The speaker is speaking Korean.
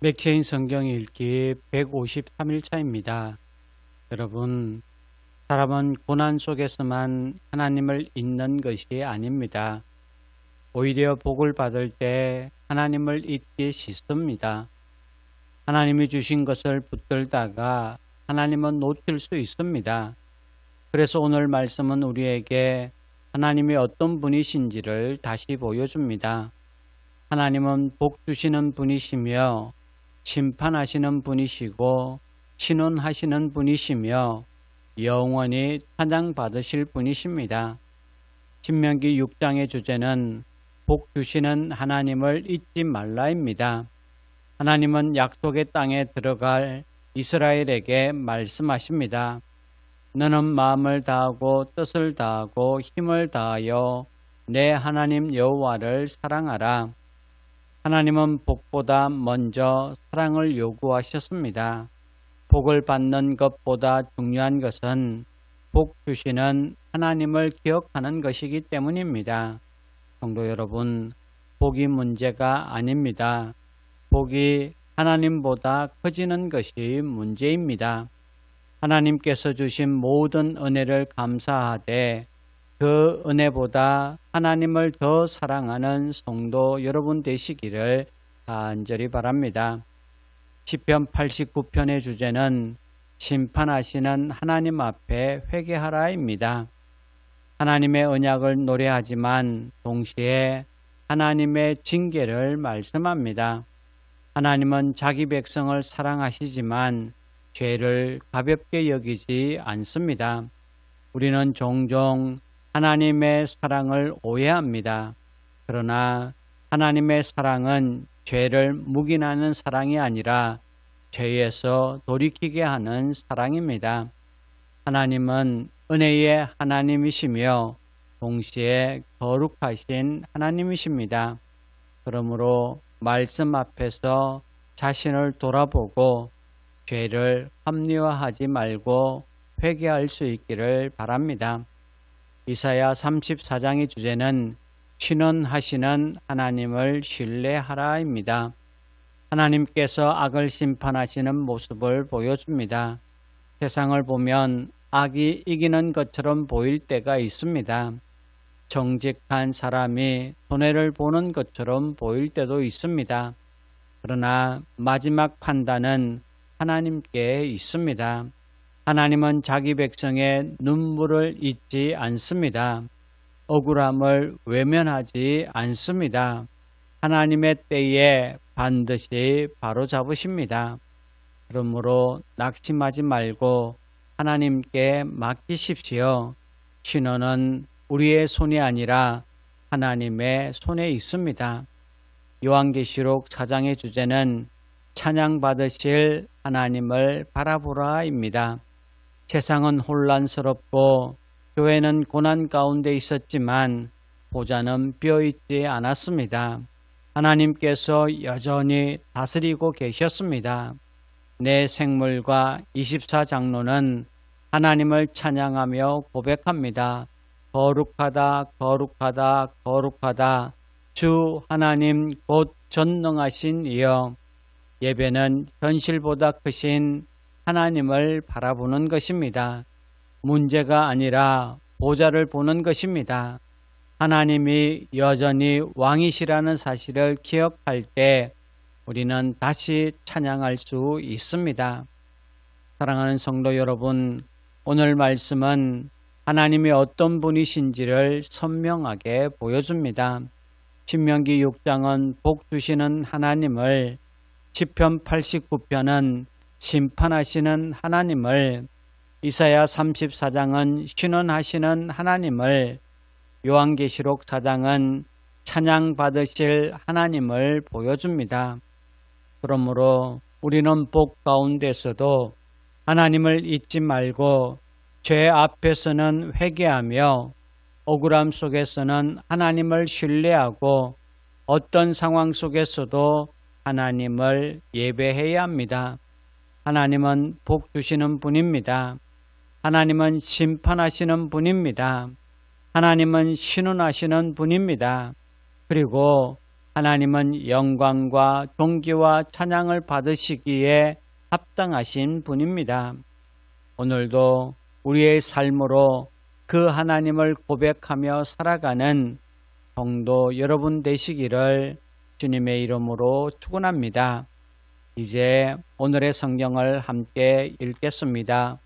맥체인 성경 읽기 153일차입니다. 여러분, 사람은 고난 속에서만 하나님을 잊는 것이 아닙니다. 오히려 복을 받을 때 하나님을 잊기 쉽습니다. 하나님이 주신 것을 붙들다가 하나님은 놓칠 수 있습니다. 그래서 오늘 말씀은 우리에게 하나님이 어떤 분이신지를 다시 보여줍니다. 하나님은 복 주시는 분이시며 심판하시는 분이시고 신원하시는 분이시며 영원히 찬양받으실 분이십니다. 신명기 6장의 주제는 복 주시는 하나님을 잊지 말라입니다. 하나님은 약속의 땅에 들어갈 이스라엘에게 말씀하십니다. 너는 마음을 다하고 뜻을 다하고 힘을 다하여 내 하나님 여호와를 사랑하라. 하나님은 복보다 먼저 사랑을 요구하셨습니다. 복을 받는 것보다 중요한 것은 복 주시는 하나님을 기억하는 것이기 때문입니다. 성도 여러분, 복이 문제가 아닙니다. 복이 하나님보다 커지는 것이 문제입니다. 하나님께서 주신 모든 은혜를 감사하되 그 은혜보다 하나님을 더 사랑하는 성도 여러분 되시기를 간절히 바랍니다. 시편 89편의 주제는 심판하시는 하나님 앞에 회개하라입니다. 하나님의 언약을 노래하지만 동시에 하나님의 징계를 말씀합니다. 하나님은 자기 백성을 사랑하시지만 죄를 가볍게 여기지 않습니다. 우리는 종종 하나님의 사랑을 오해합니다. 그러나 하나님의 사랑은 죄를 묵인하는 사랑이 아니라 죄에서 돌이키게 하는 사랑입니다. 하나님은 은혜의 하나님이시며 동시에 거룩하신 하나님이십니다. 그러므로 말씀 앞에서 자신을 돌아보고 죄를 합리화하지 말고 회개할 수 있기를 바랍니다. 이사야 34장의 주제는 신원하시는 하나님을 신뢰하라입니다. 하나님께서 악을 심판하시는 모습을 보여줍니다. 세상을 보면 악이 이기는 것처럼 보일 때가 있습니다. 정직한 사람이 손해를 보는 것처럼 보일 때도 있습니다. 그러나 마지막 판단은 하나님께 있습니다. 하나님은 자기 백성의 눈물을 잊지 않습니다. 억울함을 외면하지 않습니다. 하나님의 때에 반드시 바로잡으십니다. 그러므로 낙심하지 말고 하나님께 맡기십시오. 신원은 우리의 손이 아니라 하나님의 손에 있습니다. 요한계시록 4장의 주제는 찬양받으실 하나님을 바라보라입니다. 세상은 혼란스럽고 교회는 고난 가운데 있었지만 보좌는 비어있지 않았습니다. 하나님께서 여전히 다스리고 계셨습니다. 내 생물과 24장로는 하나님을 찬양하며 고백합니다. 거룩하다, 거룩하다, 거룩하다. 주 하나님 곧 전능하신 이여. 예배는 현실보다 크신 하나님을 바라보는 것입니다. 문제가 아니라 보좌를 보는 것입니다. 하나님이 여전히 왕이시라는 사실을 기억할 때 우리는 다시 찬양할 수 있습니다. 사랑하는 성도 여러분, 오늘 말씀은 하나님이 어떤 분이신지를 선명하게 보여줍니다. 신명기 6장은 복 주시는 하나님을, 시편 89편은 심판하시는 하나님을, 이사야 34장은 신원하시는 하나님을, 요한계시록 4장은 찬양받으실 하나님을 보여줍니다. 그러므로 우리는 복 가운데서도 하나님을 잊지 말고 죄 앞에서는 회개하며 억울함 속에서는 하나님을 신뢰하고 어떤 상황 속에서도 하나님을 예배해야 합니다. 하나님은 복 주시는 분입니다. 하나님은 심판하시는 분입니다. 하나님은 신원하시는 분입니다. 그리고 하나님은 영광과 존귀와 찬양을 받으시기에 합당하신 분입니다. 오늘도 우리의 삶으로 그 하나님을 고백하며 살아가는 성도 여러분 되시기를 주님의 이름으로 축원합니다. 이제 오늘의 성경을 함께 읽겠습니다.